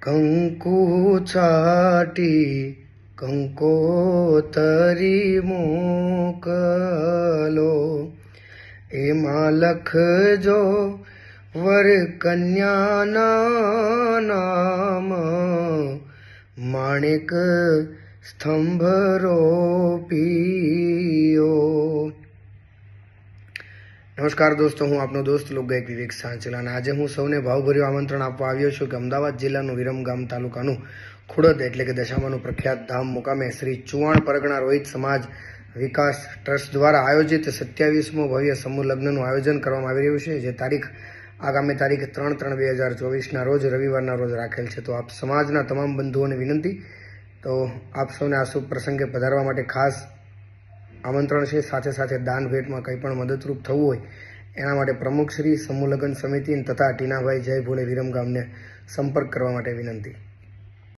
કંકુ છાટી કંકોતરી મોકલો, એમાં લખજો વર કન્યાના નામ, માણેક સ્તંભ રોપીયો. નમસ્કાર દોસ્તો, હું આપનો દોસ્ત લોકગાયક વિવેક સાંચલા અને આજે હું સૌને ભાવભર્યું આમંત્રણ આપવા આવ્યો છું કે અમદાવાદ જિલ્લાનું વિરમગામ તાલુકાનું ખુડદ એટલે કે દશામાનું પ્રખ્યાત ધામ મુકામે શ્રી ચુવાણ પરગણા રોહિત સમાજ વિકાસ ટ્રસ્ટ દ્વારા આયોજિત 27મો ભવ્ય સમૂહ લગ્નનું આયોજન કરવામાં આવી રહ્યું છે, જે આગામી તારીખ 3/3/2024ના રોજ રવિવારના રોજ રાખેલ છે. તો આપ સમાજના તમામ બંધુઓને વિનંતી, તો આપ સૌને આ શુભ પ્રસંગે પધારવા માટે ખાસ આમંત્રણ છે. સાથે સાથે દાન ભેટમાં કંઈ પણ મદદરૂપ થવું હોય એના માટે પ્રમુખ શ્રી સમૂહ લગ્ન સમિતિ તથા ટીનાભાઈ જય ભોલે વિરમગામને સંપર્ક કરવા માટે વિનંતી.